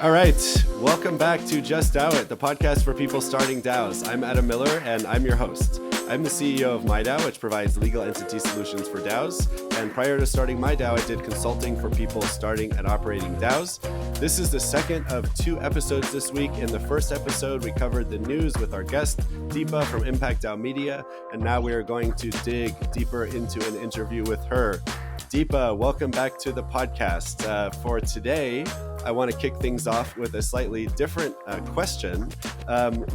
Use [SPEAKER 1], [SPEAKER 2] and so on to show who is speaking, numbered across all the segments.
[SPEAKER 1] All right, welcome back to Just DAO It, the podcast for people starting DAOs. I'm Adam Miller, and I'm your host. I'm the CEO of myDAO, which provides legal entity solutions for DAOs. And prior to starting myDAO, I did consulting for people starting and operating DAOs. This is the second of 2 episodes this week. In the first episode, we covered the news with our guest, Deepa from ImpactDAO Media. And now we are going to dig deeper into an interview with her. Deepa, welcome back to the podcast. For today, I want to kick things off with a slightly different question.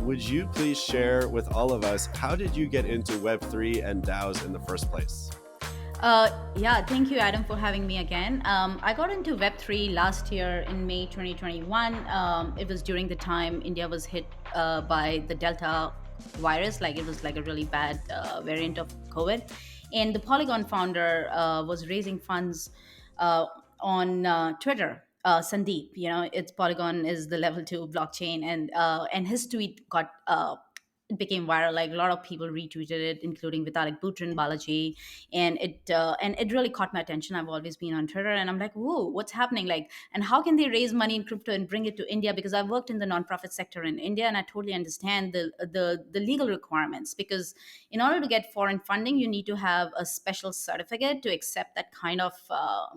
[SPEAKER 1] Would you please share with all of us, how did you get into Web3 and DAOs in the first place?
[SPEAKER 2] Yeah, thank you, Adam, for having me again. I got into Web3 last year in May 2021. It was during the time India was hit by the Delta virus. Like, it was like a really bad variant of COVID. And the Polygon founder was raising funds on Twitter. Sandeep, it's Polygon is the level 2 blockchain, and his tweet got it became viral. Like, a lot of people retweeted it, including Vitalik Buterin, Balaji, and it really caught my attention. I've always been on Twitter, and I'm like, whoa, what's happening? Like, and how can they raise money in crypto and bring it to India? Because I've worked in the nonprofit sector in India, and I totally understand the legal requirements. Because in order to get foreign funding, you need to have a special certificate to accept that kind of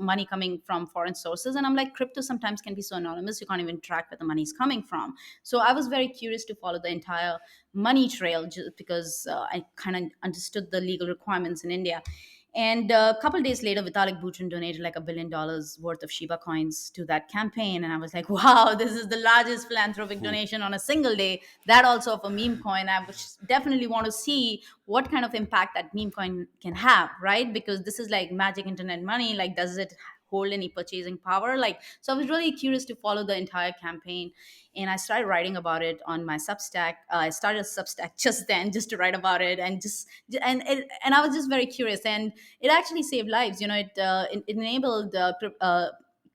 [SPEAKER 2] money coming from foreign sources. And I'm like, crypto sometimes can be so anonymous, you can't even track where the money is coming from. So I was very curious to follow the entire money trail, just because I kind of understood the legal requirements in India. And a couple of days later, Vitalik Buterin donated like $1 billion worth of Shiba coins to that campaign. And I was like, wow, this is the largest philanthropic donation on a single day. That also of a meme coin. I would definitely want to see what kind of impact that meme coin can have, right? Because this is like magic internet money. Like, does it hold any purchasing power? Like, so I was really curious to follow the entire campaign, and I started writing about it on my Substack. I started a Substack just then, just to write about it, and I was just very curious, and it actually saved lives. It enabled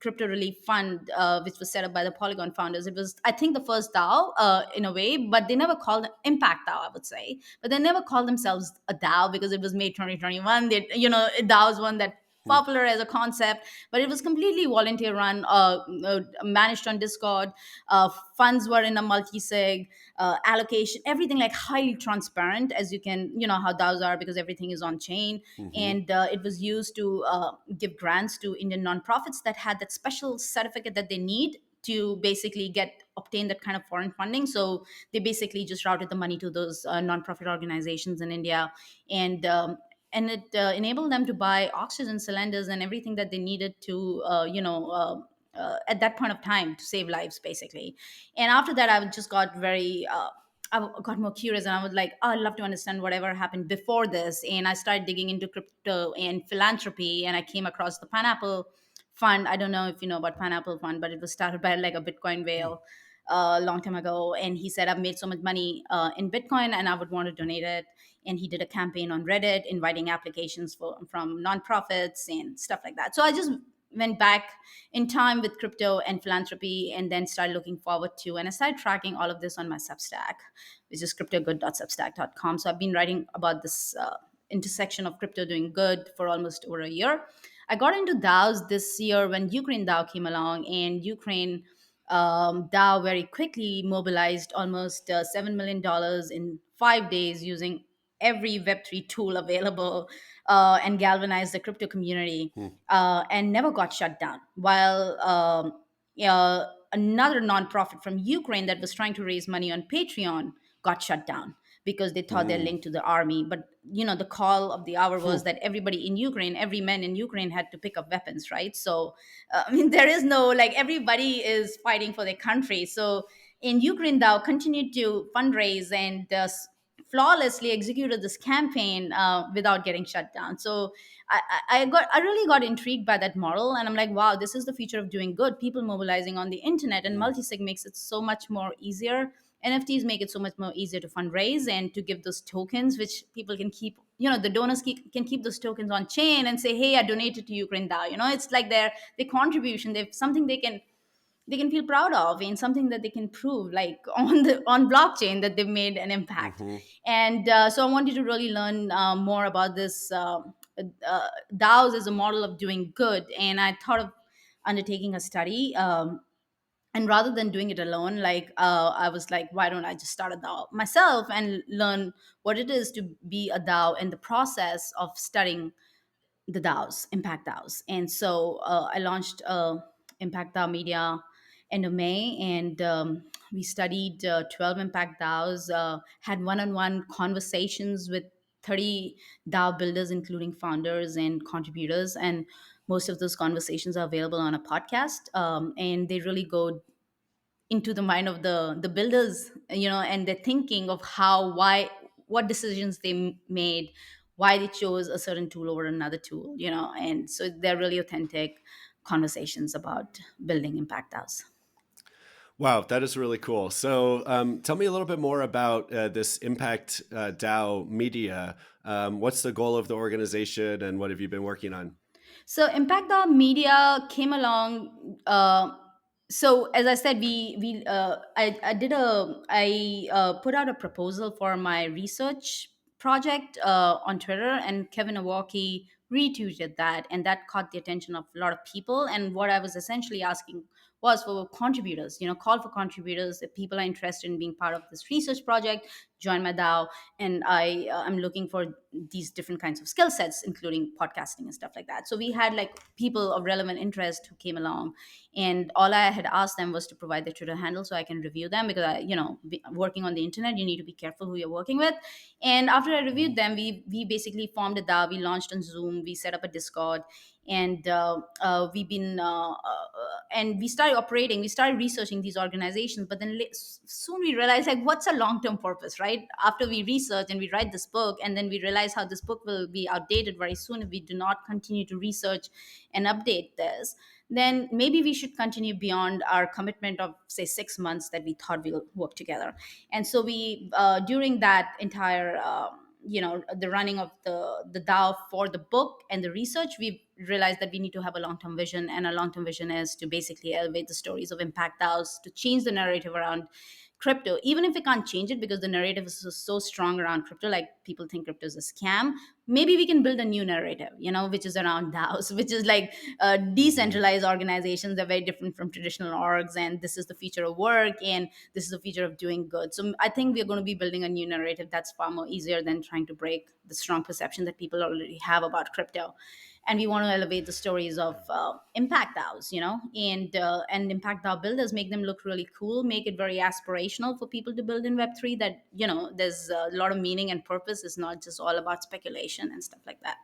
[SPEAKER 2] crypto relief fund, which was set up by the Polygon founders. It was, I think, the first DAO in a way, but they never called it impact DAO, I would say. But they never called themselves a DAO because it was May 2021. DAO is one that popular as a concept, but it was completely volunteer run, managed on Discord. Funds were in a multi-sig allocation, everything like highly transparent, as you can, how DAOs are, because everything is on chain. And it was used to give grants to Indian nonprofits that had that special certificate that they need to basically obtain that kind of foreign funding. So they basically just routed the money to those nonprofit organizations in India, and it enabled them to buy oxygen cylinders and everything that they needed to, at that point of time, to save lives, basically. And after that, I just got I got more curious, and I was like, oh, I'd love to understand whatever happened before this. And I started digging into crypto and philanthropy, and I came across the Pineapple Fund. I don't know if you know about Pineapple Fund, but it was started by like a Bitcoin whale a long time ago. And he said, I've made so much money in Bitcoin, and I would want to donate it. And he did a campaign on Reddit inviting applications from nonprofits and stuff like that. So I just went back in time with crypto and philanthropy, and then started looking forward to, and I started tracking all of this on my Substack, which is cryptogood.substack.com. So I've been writing about this intersection of crypto doing good for almost over a year. I got into DAOs this year when Ukraine DAO came along, and Ukraine DAO very quickly mobilized almost $7 million in 5 days using every Web3 tool available, and galvanized the crypto community, and never got shut down. While another nonprofit from Ukraine that was trying to raise money on Patreon got shut down because they thought they're linked to the army. But the call of the hour was that everybody in Ukraine, every man in Ukraine, had to pick up weapons, right? So I mean, there is no, like, everybody is fighting for their country. So in Ukraine, thou continued to fundraise and flawlessly executed this campaign without getting shut down. So I really got intrigued by that model, and I'm like, wow, this is the future of doing good. People mobilizing on the internet, and multisig makes it so much more easier. NFTs make it so much more easier to fundraise and to give those tokens, which people can keep. The donors can keep those tokens on chain and say, "Hey, I donated to Ukraine DAO." It's like their contribution. They've something they can feel proud of, and something that they can prove, like on blockchain, that they've made an impact. And so I wanted to really learn more about this DAOs as a model of doing good, and I thought of undertaking a study. And rather than doing it alone, like I was like, why don't I just start a DAO myself and learn what it is to be a DAO in the process of studying the DAOs, Impact DAOs. And so I launched Impact DAO Media end of May, and we studied 12 Impact DAOs, had one-on-one conversations with 30 DAO builders, including founders and contributors. And most of those conversations are available on a podcast, and they really go into the mind of the builders, and their thinking of how, why, what decisions they made, why they chose a certain tool over another tool, and so they're really authentic conversations about building impact DAOs.
[SPEAKER 1] Wow, that is really cool. So, tell me a little bit more about this Impact DAO Media. What's the goal of the organization, and what have you been working on?
[SPEAKER 2] So Impact the Media came along. So as I said, I put out a proposal for my research project on Twitter, and Kevin Awaki retweeted that, and that caught the attention of a lot of people. And what I was essentially asking was for contributors, call for contributors. If people are interested in being part of this research project, join my DAO. And I'm looking for these different kinds of skill sets, including podcasting and stuff like that. So we had like people of relevant interest who came along, and all I had asked them was to provide their Twitter handle so I can review them, because working on the internet, you need to be careful who you're working with. And after I reviewed them, we basically formed a DAO. We launched on Zoom. We set up a Discord, and we've been and we started operating. We started researching these organizations, but then soon we realized, like, what's a long term purpose, right? After we research and we write this book, and then we realize how this book will be outdated very soon if we do not continue to research and update this. Then maybe we should continue beyond our commitment of, say, 6 months that we thought we'll work together. And so we during that entire the running of the DAO for the book and the research, we've realized that we need to have a long-term vision. And a long-term vision is to basically elevate the stories of impact DAOs, to change the narrative around crypto, even if we can't change it because the narrative is so strong around crypto. Like, people think crypto is a scam. Maybe we can build a new narrative, which is around DAOs, which is like
[SPEAKER 1] Hmm.
[SPEAKER 2] decentralized organizations. They're very different from traditional orgs, and this is the future of work, and this is the future of doing good. So I think we're going to be building a new narrative that's far more easier than trying to break the strong perception that people already have about crypto. And we want to elevate the stories of impact DAOs, and impact DAO builders, make them look really cool, make it very aspirational for people to build in Web3. That there's a lot of meaning and purpose. It's not just all about speculation and stuff like that.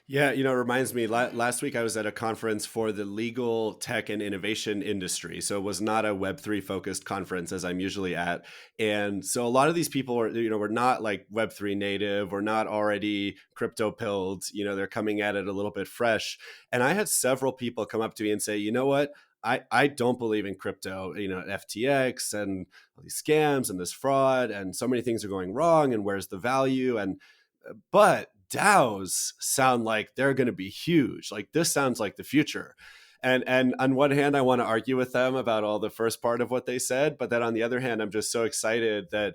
[SPEAKER 1] Yeah, it reminds me, last week I was at a conference for the legal tech and innovation industry. So it was not a Web3 focused conference as I'm usually at. And so a lot of these people are, were not like Web3 native or not already crypto pilled. They're coming at it a little bit fresh. And I had several people come up to me and say, you know what? I don't believe in crypto, FTX and all these scams and this fraud and so many things are going wrong. And where's the value? But DAOs sound like they're going to be huge. Like, this sounds like the future. And on one hand, I want to argue with them about all the first part of what they said, but then on the other hand, I'm just so excited that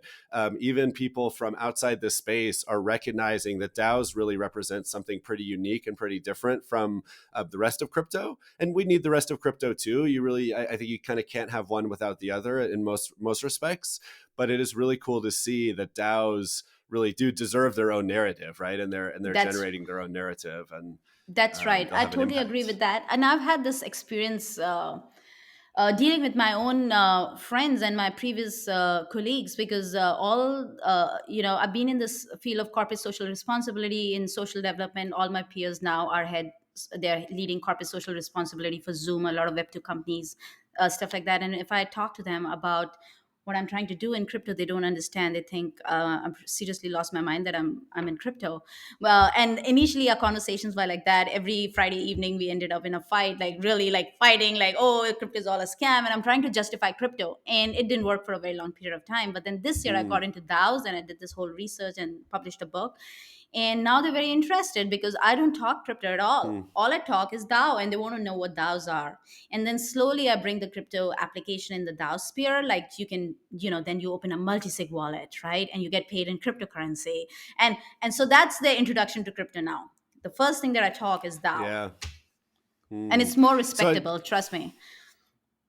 [SPEAKER 1] even people from outside this space are recognizing that DAOs really represent something pretty unique and pretty different from the rest of crypto. And we need the rest of crypto too. You really, I think you kind of can't have one without the other in most respects. But it is really cool to see that DAOs really do deserve their own narrative, right? And they're
[SPEAKER 2] That's
[SPEAKER 1] generating their own narrative, and
[SPEAKER 2] That's right.
[SPEAKER 1] they'll
[SPEAKER 2] I
[SPEAKER 1] have an
[SPEAKER 2] totally agree
[SPEAKER 1] impact.
[SPEAKER 2] with that. And I've had this experience dealing with my own friends and my previous colleagues, because I've been in this field of corporate social responsibility in social development. All my peers now are heads, they're leading corporate social responsibility for Zoom, a lot of Web2 companies, stuff like that. And if I talk to them about what I'm trying to do in crypto, they don't understand. They think I'm seriously lost my mind that I'm in crypto. Well, and initially our conversations were like that. Every Friday evening we ended up in a fight, like really like fighting, like, oh, crypto is all a scam, and I'm trying to justify crypto, and it didn't work for a very long period of time. But then this year I got
[SPEAKER 1] Mm,
[SPEAKER 2] into DAOs, and I did this whole research and published a book, and now they're very interested because I don't talk crypto at all.
[SPEAKER 1] mm.
[SPEAKER 2] All I talk is DAO, and they want to know what DAOs are. And then slowly I bring the crypto application in the DAO sphere. Like, you can, then you open a multi-sig wallet, right? And you get paid in cryptocurrency. And so that's the introduction to crypto now. The first thing that I talk is DAO.
[SPEAKER 1] Yeah.
[SPEAKER 2] And
[SPEAKER 1] Mm.
[SPEAKER 2] it's more
[SPEAKER 1] So
[SPEAKER 2] respectable, trust me.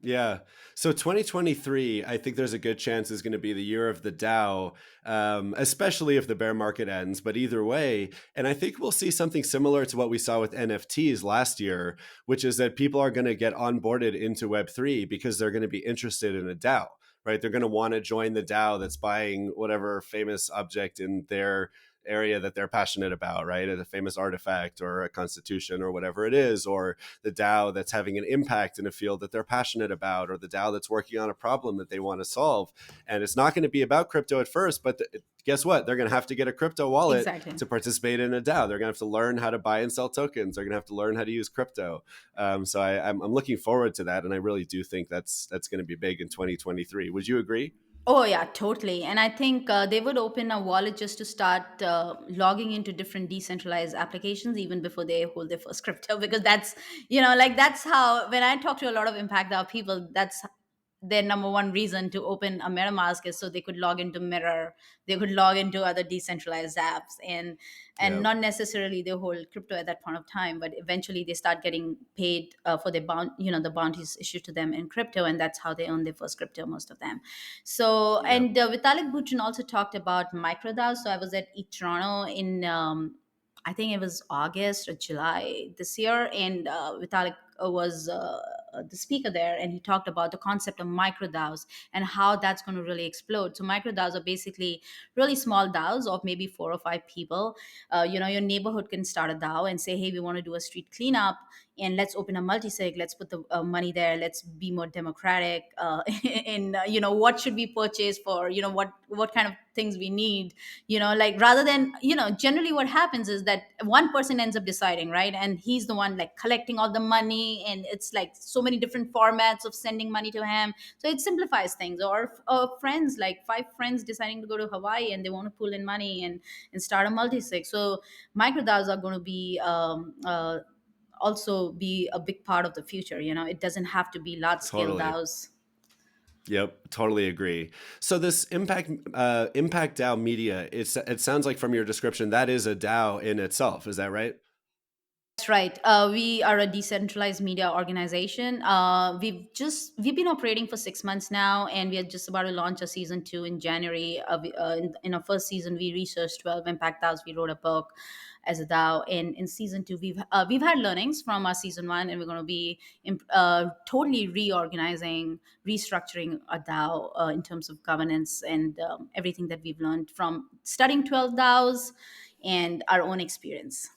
[SPEAKER 1] Yeah. So 2023, I think there's a good chance is going to be the year of the DAO, especially if the bear market ends. But either way, and I think we'll see something similar to what we saw with NFTs last year, which is that people are going to get onboarded into Web3 because they're going to be interested in a DAO, right? They're going to want to join the DAO that's buying whatever famous object in their area that they're passionate about, right? A famous artifact or a constitution or whatever it is, or the DAO that's having an impact in a field that they're passionate about, or the DAO that's working on a problem that they want to solve. And it's not going to be about crypto at first, but guess what? They're going to have to get a crypto wallet
[SPEAKER 2] Exactly.
[SPEAKER 1] to participate in a DAO. They're going to have to learn how to buy and sell tokens. They're going to have to learn how to use crypto. I'm looking forward to that, and I really do think that's going to be big in 2023. Would you agree?
[SPEAKER 2] Oh yeah, totally. And I think they would open a wallet just to start logging into different decentralized applications even before they hold their first crypto, because that's, like that's how, when I talk to a lot of impact DAO people, that's their number one reason to open a MetaMask is so they could log into Mirror, they could log into other decentralized apps, and
[SPEAKER 1] Yeah.
[SPEAKER 2] not necessarily they hold crypto at that point of time, but eventually they start getting paid for their the bounties issued to them in crypto, and that's how they earn their first crypto, most of them. So,
[SPEAKER 1] Yeah.
[SPEAKER 2] and Vitalik Buterin also talked about microdAOs. So I was at Toronto in I think it was August or July this year, and Vitalik was the speaker there, and he talked about the concept of microdAOs and how that's going to really explode. So microdAOs are basically really small DAOs of maybe 4 or 5 people. Your neighborhood can start a DAO and say, hey, we want to do a street cleanup, and let's open a multi-sig, let's put the money there, let's be more democratic in what should we purchase for, what kind of things we need, like, rather than, generally what happens is that one person ends up deciding, right, and he's the one like collecting all the money, and it's like so many different formats of sending money to him, so it simplifies things. Or friends, like 5 friends deciding to go to Hawaii and they want to pull in money and start a multi-sig. So microdAOs are going to be also be a big part of the future. It doesn't have to be large scale
[SPEAKER 1] Totally.
[SPEAKER 2] DAOs.
[SPEAKER 1] Yep, totally agree. So this impact DAO media, it sounds like from your description that is a DAO in itself. Is that right?
[SPEAKER 2] That's right. We are a decentralized media organization. We've been operating for 6 months now, and we are just about to launch a season 2 in January. In our first season, we researched 12 impact DAOs. We wrote a book as a DAO. And in season 2, we've had learnings from our season 1, and we're going to be totally reorganizing, restructuring a DAO in terms of governance and everything that we've learned from studying 12 DAOs and our own experience.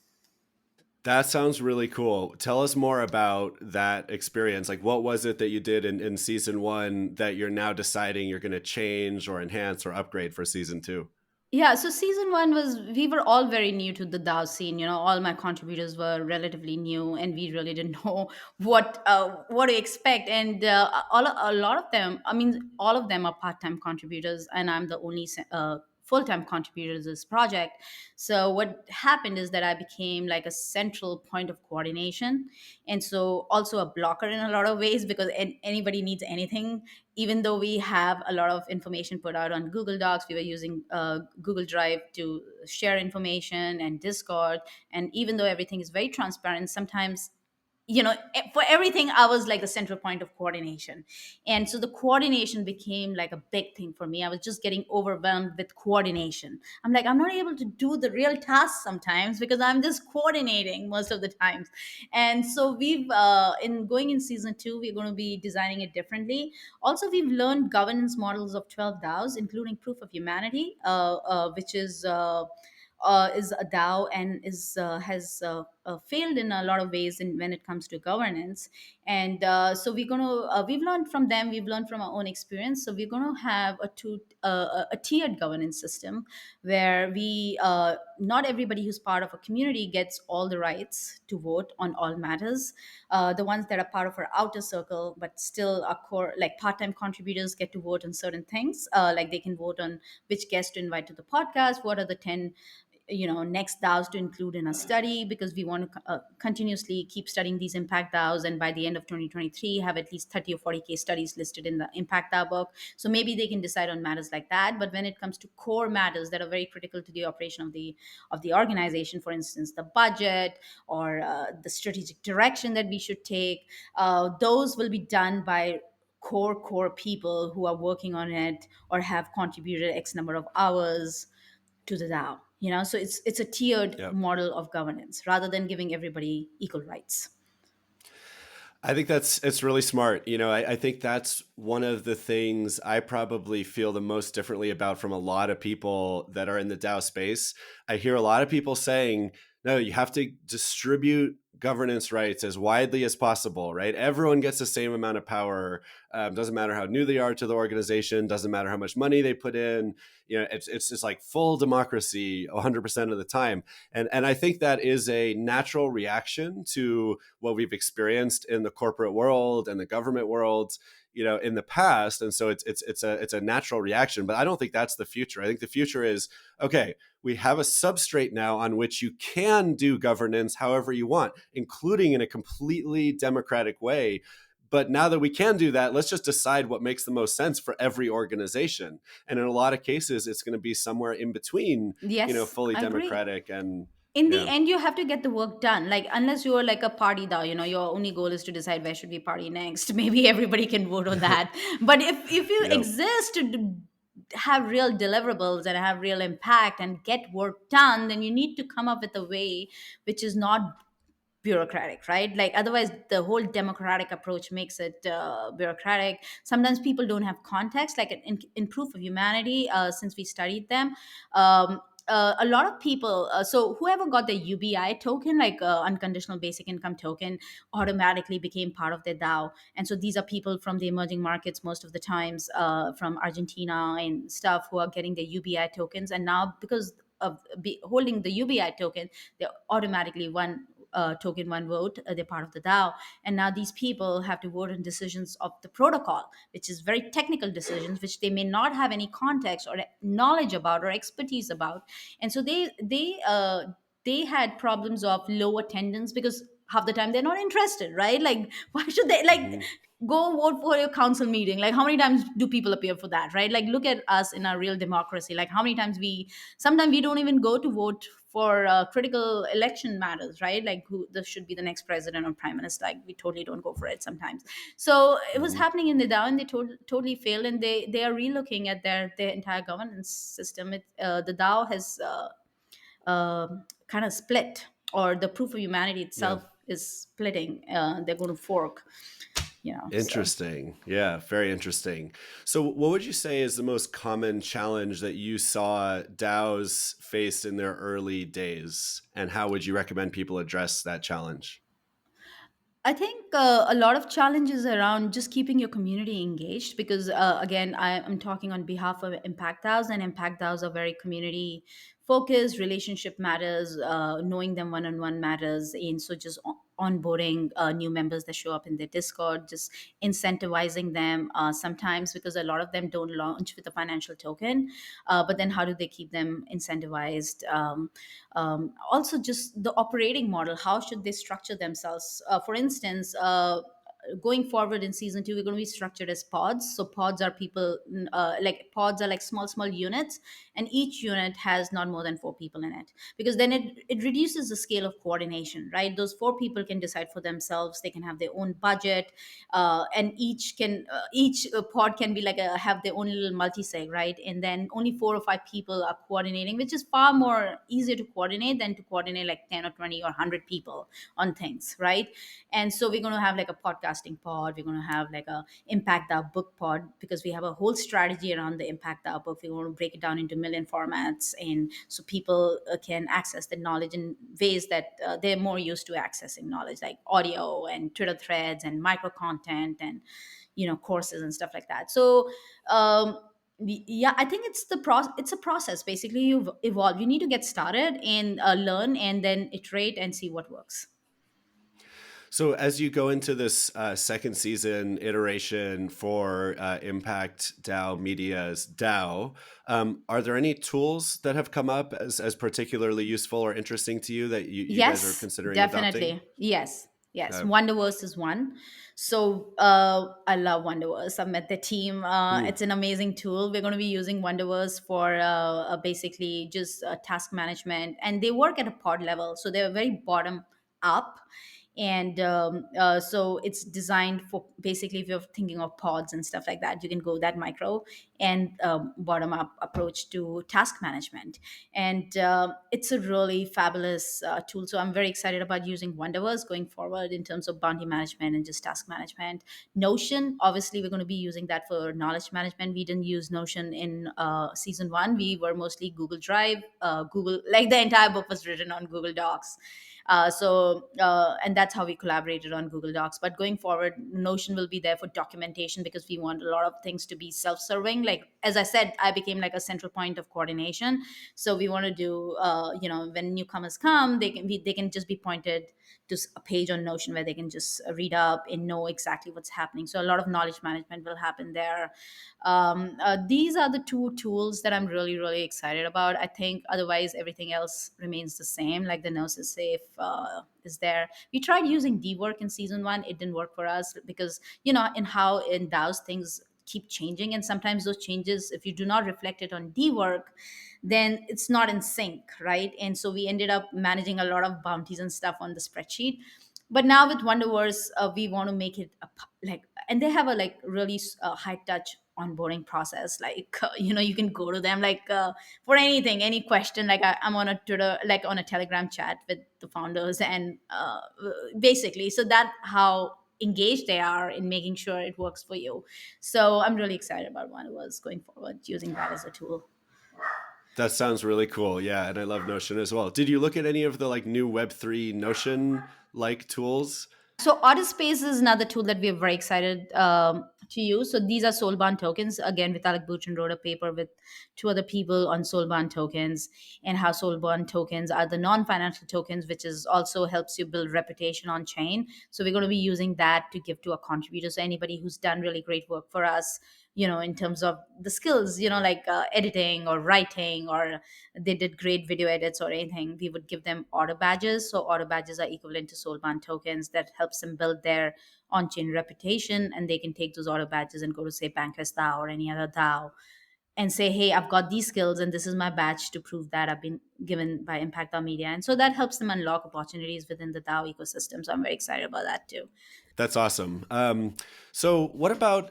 [SPEAKER 1] That sounds really cool. Tell us more about that experience. Like, what was it that you did in season one that you're now deciding you're going to change or enhance or upgrade for season two?
[SPEAKER 2] Yeah, so season 1 was, we were all very new to the DAO scene. All my contributors were relatively new, and we really didn't know what to expect. And a lot of them, I mean, all of them are part time contributors, and I'm the only full time contributor to this project. So what happened is that I became like a central point of coordination, and so also a blocker in a lot of ways, because anybody needs anything, even though we have a lot of information put out on Google Docs, we were using Google Drive to share information, and Discord. And even though everything is very transparent, sometimes, for everything, I was like the central point of coordination. And so the coordination became like a big thing for me. I was just getting overwhelmed with coordination. I'm like, I'm not able to do the real tasks sometimes because I'm just coordinating most of the times. And so we've in going in season 2, we're going to be designing it differently. Also, we've learned governance models of 12 DAOs, including proof of humanity, which is a DAO, and is has failed in a lot of ways when it comes to governance. And so we've learned from them. We've learned from our own experience. So we're going to have a tiered governance system where we not everybody who's part of a community gets all the rights to vote on all matters. The ones that are part of our outer circle but still are core, like part-time contributors, get to vote on certain things, like they can vote on which guest to invite to the podcast, what are the 10 next DAOs to include in a study, because we want to continuously keep studying these impact DAOs, and by the end of 2023 have at least 30 or 40 case studies listed in the impact DAO book. So maybe they can decide on matters like that. But when it comes to core matters that are very critical to the operation of the organization, for instance the budget, or the strategic direction that we should take, those will be done by core people who are working on it or have contributed X number of hours to the DAO. So it's a tiered
[SPEAKER 1] Yep.
[SPEAKER 2] model of governance rather than giving everybody equal rights.
[SPEAKER 1] I think it's really smart. I think that's one of the things I probably feel the most differently about from a lot of people that are in the DAO space. I hear a lot of people saying, no, you have to distribute governance rights as widely as possible, right? Everyone gets the same amount of power. Doesn't matter how new they are to the organization, doesn't matter how much money they put in. It's just like full democracy 100% of the time. And I think that is a natural reaction to what we've experienced in the corporate world and the government world, in the past. And so it's a natural reaction, but I don't think that's the future. I think the future is, okay, we have a substrate now on which you can do governance however you want, including in a completely democratic way. But now that we can do that, let's just decide what makes the most sense for every organization. And in a lot of cases, it's going to be somewhere in between,
[SPEAKER 2] Yes,
[SPEAKER 1] fully
[SPEAKER 2] I agree.
[SPEAKER 1] democratic and
[SPEAKER 2] In the
[SPEAKER 1] yeah.
[SPEAKER 2] end, you have to get the work done. Like, unless you're like a party DAO, your only goal is to decide where should we party next. Maybe everybody can vote on that. But if you
[SPEAKER 1] Yep.
[SPEAKER 2] exist to have real deliverables and have real impact and get work done, then you need to come up with a way which is not bureaucratic, right? Like, otherwise the whole democratic approach makes it bureaucratic. Sometimes people don't have context, like in proof of humanity, since we studied them. A lot of people, so whoever got the ubi token, like unconditional basic income token, automatically became part of their DAO. And so these are people from the emerging markets, most of the times, from Argentina and stuff, who are getting the ubi tokens. And now, because of holding the ubi token, they automatically won, token one vote. They're part of the DAO, and now these people have to vote on decisions of the protocol, which is very technical decisions, which they may not have any context or knowledge about or expertise about. And so they had problems of low attendance because half the time they're not interested, right? Like, why should they, like,
[SPEAKER 1] Hmm.
[SPEAKER 2] go vote for your council meeting? Like, how many times do people appear for that, right? Like, look at us in our real democracy. Like, how many times sometimes we don't even go to vote for critical election matters, right? Like, who this should be the next president or prime minister. Like, we totally don't go for it sometimes. So it was
[SPEAKER 1] Hmm.
[SPEAKER 2] happening in the DAO, and they totally failed, and they are relooking at their entire governance system. The DAO has kind of split, or the proof of humanity
[SPEAKER 1] Yeah.
[SPEAKER 2] itself is splitting. They're going to fork, so.
[SPEAKER 1] Interesting. Yeah, very interesting. So, what would you say is the most common challenge that you saw DAOs faced in their early days, and how would you recommend people address that challenge?
[SPEAKER 2] I think a lot of challenges around just keeping your community engaged, because again, I'm talking on behalf of Impact DAOs, and Impact DAOs are very community focused. Relationship matters, knowing them one on one matters, and so just onboarding new members that show up in their Discord, just incentivizing them sometimes, because a lot of them don't launch with a financial token, but then how do they keep them incentivized? Also, just the operating model, how should they structure themselves? For instance, going forward in season 2, we're going to be structured as pods. So pods are people, like, pods are like small units, and each unit has not more than 4 people in it, because then it reduces the scale of coordination, right? Those 4 people can decide for themselves, they can have their own budget, and each pod can be like have their own little multi-sig, right? And then only 4 or 5 people are coordinating, which is far more easier to coordinate than to coordinate like 10 or 20 or 100 people on things, right? And so we're going to have like a podcasting pod, we're going to have like a impact our book pod, because we have a whole strategy around the impact our book. We want to break it down into million formats, and so people can access the knowledge in ways that they're more used to accessing knowledge, like audio and Twitter threads and micro content and courses and stuff like that. So yeah, I think it's a process. Basically, you evolve, you need to get started and learn, and then iterate and see what works.
[SPEAKER 1] So, as you go into this second season iteration for Impact DAO Media's DAO, are there any tools that have come up as particularly useful or interesting to you that you guys are
[SPEAKER 2] Yes,
[SPEAKER 1] considering adopting?
[SPEAKER 2] definitely. Yes,
[SPEAKER 1] Okay.
[SPEAKER 2] Wonderverse is one. So I love Wonderverse. I've met the team.
[SPEAKER 1] Hmm.
[SPEAKER 2] It's an amazing tool. We're going to be using Wonderverse for basically just task management, and they work at a pod level, so they're very bottom up. And so it's designed for, basically, if you're thinking of pods and stuff like that, you can go that micro and bottom up approach to task management. And it's a really fabulous tool. So I'm very excited about using Wonderverse going forward in terms of bounty management and just task management. Notion, obviously, we're going to be using that for knowledge management. We didn't use Notion in season one. We were mostly Google Drive, Google, like the entire book was written on Google Docs. And that's how we collaborated on Google Docs. But going forward, Notion will be there for documentation, because we want a lot of things to be self-serving. Like, as I said, I became like a central point of coordination. So we want to do, when newcomers come, they can just be pointed to a page on Notion where they can just read up and know exactly what's happening. So a lot of knowledge management will happen there. These are the two tools that I'm really, really excited about. I think otherwise everything else remains the same. Like the Nurse is Safe is there. We tried using D-Work in season one. It didn't work for us because, in how in DAOs things keep changing. And sometimes those changes, if you do not reflect it on D-Work, then it's not in sync, right? And so we ended up managing a lot of bounties and stuff on the spreadsheet. But now with Wonderverse, we want to make it like, and they have a like really high touch onboarding process. Like, you can go to them like for anything, any question. Like I'm on a Twitter, like on a Telegram chat with the founders, and basically, so that how engaged they are in making sure it works for you. So I'm really excited about Wonderverse going forward, using that as a tool.
[SPEAKER 1] That sounds really cool. Yeah, and I love Notion as well. Did you look at any of the like new Web3 Notion like tools?
[SPEAKER 2] So Autospace is another tool that we are very excited to use. So these are Soulbound tokens. Again, Vitalik Buterin wrote a paper with two other people on Soulbound tokens, and how Soulbound tokens are the non-financial tokens, which is also helps you build reputation on chain. So we're going to be using that to give to our contributors. So anybody who's done really great work for us, in terms of the skills, like editing or writing, or they did great video edits or anything, we would give them auto badges. So auto badges are equivalent to Soulbound tokens that helps them build their on-chain reputation, and they can take those auto badges and go to, say, Bankless DAO or any other DAO and say, hey, I've got these skills and this is my badge to prove that I've been given by ImpactDAO Media. And so that helps them unlock opportunities within the DAO ecosystem. So I'm very excited about that too.
[SPEAKER 1] That's awesome. So what about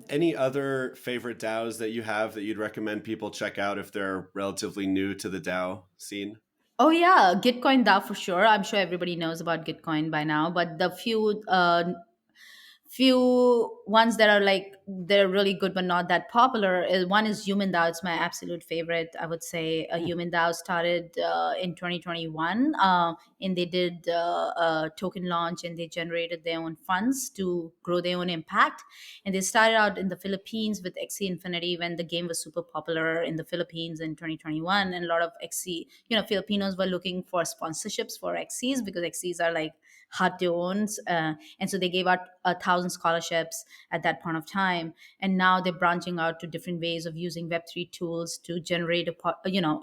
[SPEAKER 1] any other favorite DAOs that you have that you'd recommend people check out if they're relatively new to the DAO scene?
[SPEAKER 2] Oh yeah, Gitcoin DAO for sure. I'm sure everybody knows about Gitcoin by now, but the few ones that are like, they're really good but not that popular is, one is humanDAO. It's my absolute favorite, I would say. humanDAO started in 2021, and they did a token launch, and they generated their own funds to grow their own impact. And they started out in the Philippines with XC Infinity when the game was super popular in the Philippines in 2021. And a lot of XC, Filipinos were looking for sponsorships for XCs, because XCs are like hard to own. And so they gave out 1,000 scholarships at that point of time. And now they're branching out to different ways of using Web3 tools to generate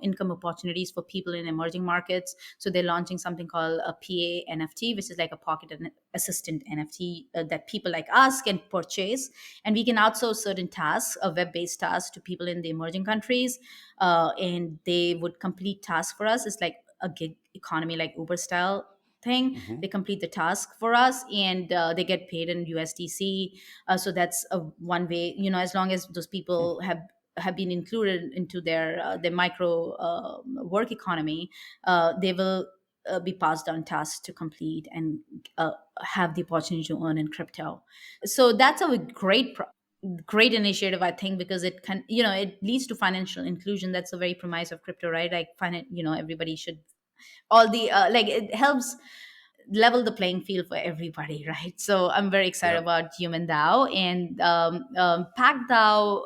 [SPEAKER 2] income opportunities for people in emerging markets. So they're launching something called a PA NFT, which is like a pocket assistant NFT that people like us can purchase, and we can outsource certain tasks, web-based tasks, to people in the emerging countries, and they would complete tasks for us. It's like a gig economy, like Uber style thing.
[SPEAKER 1] Mm-hmm.
[SPEAKER 2] They complete the task for us, and they get paid in USDC. So that's one way, as long as those people have been included into their micro work economy, they will be passed on tasks to complete, and have the opportunity to earn in crypto. So that's a great initiative, I think, because it can, it leads to financial inclusion. That's the very premise of crypto, right? Like, everybody should, all the like, it helps level the playing field for everybody, right? So I'm very excited
[SPEAKER 1] Yeah.
[SPEAKER 2] about humanDAO. And PactDAO.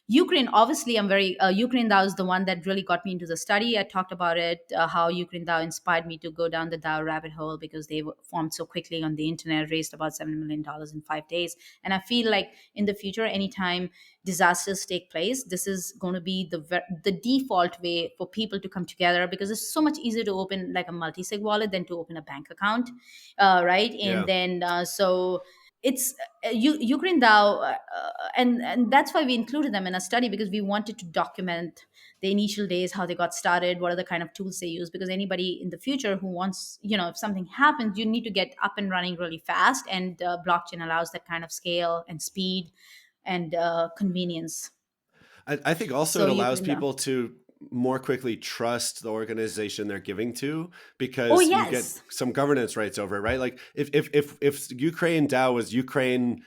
[SPEAKER 2] Ukraine, obviously, I'm very Ukraine DAO is the one that really got me into the study. I talked about it, how Ukraine DAO inspired me to go down the DAO rabbit hole, because they were formed so quickly on the internet, raised about $7 million in 5 days. And I feel like in the future, anytime disasters take place, this is going to be the default way for people to come together, because it's so much easier to open like a multi-sig wallet than to open a bank account, right? And
[SPEAKER 1] Yeah.
[SPEAKER 2] then so it's Ukraine DAO, and that's why we included them in a study, because we wanted to document the initial days, how they got started, what are the kind of tools they use. Because anybody in the future who wants, if something happens, you need to get up and running really fast. And blockchain allows that kind of scale and speed and convenience.
[SPEAKER 1] I think also
[SPEAKER 2] So
[SPEAKER 1] it
[SPEAKER 2] you
[SPEAKER 1] allows
[SPEAKER 2] can.
[SPEAKER 1] people to more quickly trust the organization they're giving to
[SPEAKER 2] Oh,
[SPEAKER 1] because you get
[SPEAKER 2] yes.
[SPEAKER 1] some governance rights over it, right? Like if Ukraine DAO was Ukraine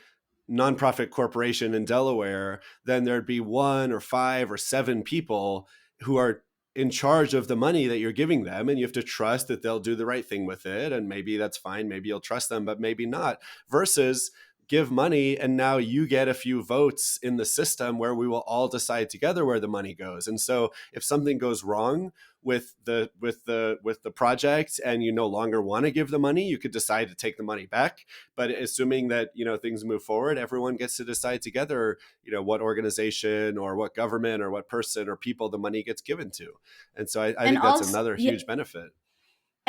[SPEAKER 1] nonprofit corporation in Delaware, then there'd be one or five or seven people who are in charge of the money that you're giving them, and you have to trust that they'll do the right thing with it. And maybe that's fine. Maybe you'll trust them, but maybe not. Versus give money and now you get a few votes in the system where we will all decide together where the money goes. And so if something goes wrong with the project and you no longer want to give the money, you could decide to take the money back. But assuming that things move forward, everyone gets to decide together what organization or what government or what person or people the money gets given to. And so I
[SPEAKER 2] And
[SPEAKER 1] think that's
[SPEAKER 2] also,
[SPEAKER 1] another
[SPEAKER 2] yeah,
[SPEAKER 1] huge benefit.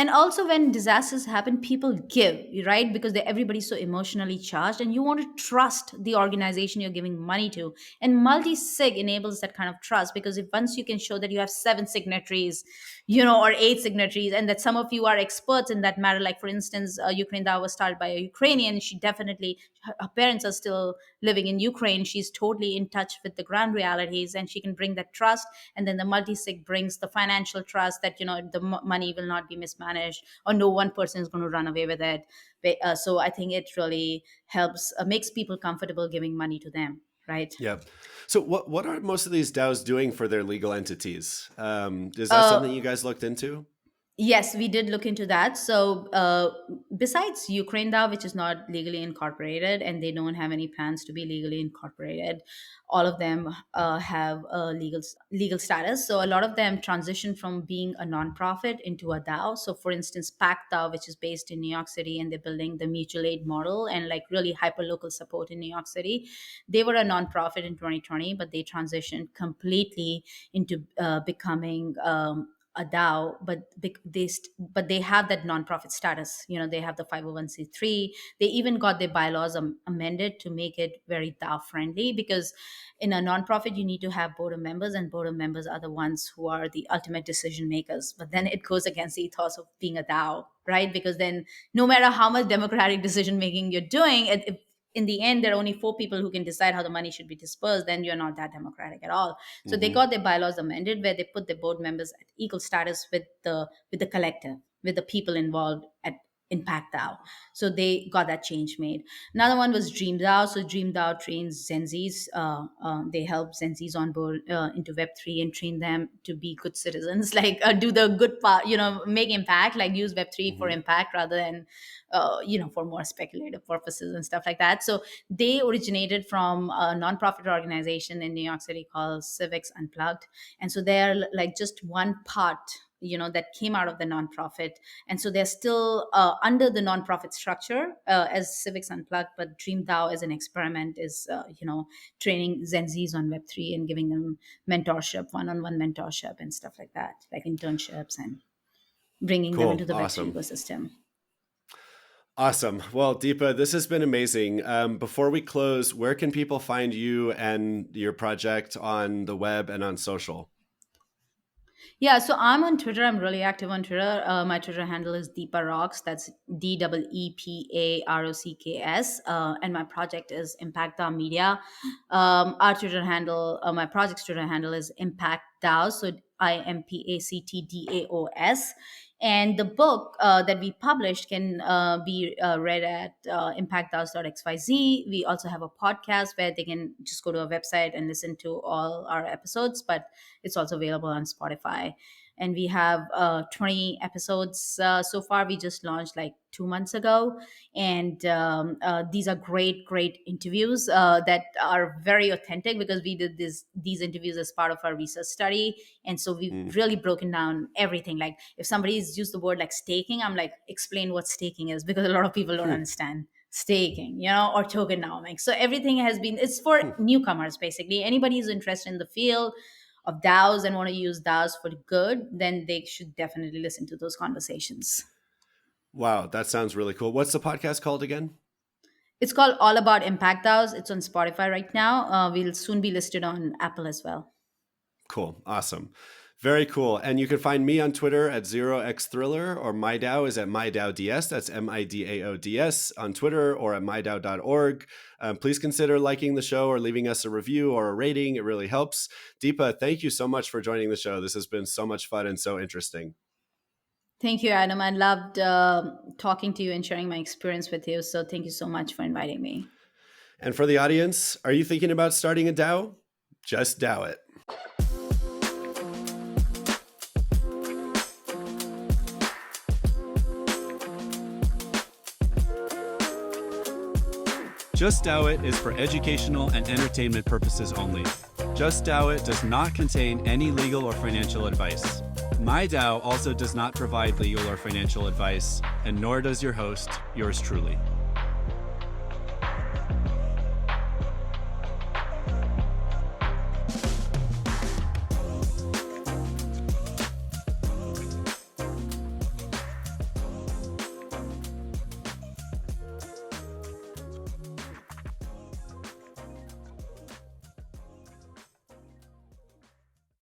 [SPEAKER 2] and also when disasters happen, people give, right? Because everybody's so emotionally charged, and you want to trust the organization you're giving money to. And multi-sig enables that kind of trust, because if once you can show that you have 7 signatories, or 8 signatories, and that some of you are experts in that matter, like for instance, Ukraine DAO was started by a Ukrainian. She definitely, her parents are still living in Ukraine. She's totally in touch with the ground realities, and she can bring that trust. And then the multi-sig brings the financial trust that the money will not be mismanaged, or no one person is going to run away with it. So I think it really helps, makes people comfortable giving money to them, right?
[SPEAKER 1] Yeah. So what are most of these DAOs doing for their legal entities? Is that something
[SPEAKER 2] uh,
[SPEAKER 1] you guys looked into?
[SPEAKER 2] Yes, we did look into that. So, besides Ukraine DAO, which is not legally incorporated, and they don't have any plans to be legally incorporated, all of them have a legal status. So, a lot of them transition from being a nonprofit into a DAO. So, for instance, Pact DAO, which is based in New York City, and they're building the mutual aid model and like really hyper local support in New York City. They were a nonprofit in 2020, but they transitioned completely into becoming. A DAO, but they have that nonprofit status. They have the 501(c)(3). They even got their bylaws amended to make it very DAO friendly, because in a nonprofit you need to have board of members, and board of members are the ones who are the ultimate decision makers. But then it goes against the ethos of being a DAO, right? Because then no matter how much democratic decision making you're doing, if in the end there are only 4 people who can decide how the money should be dispersed, then you're not that democratic at all. So they
[SPEAKER 1] Hmm.
[SPEAKER 2] got their bylaws amended, where they put their board members at equal status with the collective, with the people involved at Impact DAO. So they got that change made. Another one was Dream DAO. So Dream DAO trains Gen Zs. They help Gen Zs on board into Web3 and train them to be good citizens, like do the good part, make impact, like use Web3 for
[SPEAKER 1] Hmm.
[SPEAKER 2] impact rather than, for more speculative purposes and stuff like that. So they originated from a nonprofit organization in New York City called Civics Unplugged. And so they're like just one part, that came out of the nonprofit. And so they're still under the nonprofit structure as Civics Unplugged, but Dream DAO as an experiment is, training Gen Zs on Web3 and giving them mentorship, one-on-one mentorship and stuff like that, like internships, and bringing them into
[SPEAKER 1] Cool.
[SPEAKER 2] the Web3
[SPEAKER 1] Awesome.
[SPEAKER 2] ecosystem.
[SPEAKER 1] Awesome. Well, Deepa, this has been amazing. Before we close, where can people find you and your project on the web and on social?
[SPEAKER 2] Yeah, so I'm on Twitter. I'm really active on Twitter. My Twitter handle is Deepa Rocks. That's DEEPAROCKS. And my project is ImpactDAO Media. Our Twitter handle, my project's Twitter handle is ImpactDAO. So ImpactDAOs. And the book that we published can be read at impactdaos.xyz. We also have a podcast where they can just go to our website and listen to all our episodes, but it's also available on Spotify. And we have 20 episodes so far. We just launched like 2 months ago. And these are great, great interviews that are very authentic, because we did these interviews as part of our research study. And so we've
[SPEAKER 1] Mm.
[SPEAKER 2] really broken down everything. Like if somebody's used the word like staking, I'm like, explain what staking is, because a lot of people don't
[SPEAKER 1] Hmm.
[SPEAKER 2] understand staking, or tokenomics. So everything has been, it's for
[SPEAKER 1] Hmm.
[SPEAKER 2] newcomers, basically. Anybody who's interested in the field of DAOs and want to use DAOs for good, then they should definitely listen to those conversations.
[SPEAKER 1] Wow, that sounds really cool. What's the podcast called again?
[SPEAKER 2] It's called All About Impact DAOs. It's on Spotify right now. We'll soon be listed on Apple as well.
[SPEAKER 1] Cool. Awesome. Very cool. And you can find me on Twitter at 0xthriller, or MyDAO is at MyDAODS. That's MIDAODS on Twitter, or at mydao.org. Please consider liking the show or leaving us a review or a rating. It really helps. Deepa, thank you so much for joining the show. This has been so much fun and so interesting.
[SPEAKER 2] Thank you, Adam. I loved talking to you and sharing my experience with you. So thank you so much for inviting me.
[SPEAKER 1] And for the audience, are you thinking about starting a DAO? Just DAO it.
[SPEAKER 3] Just DAO It is for educational and entertainment purposes only. Just DAO It does not contain any legal or financial advice. MyDAO also does not provide legal or financial advice, and nor does your host, yours truly.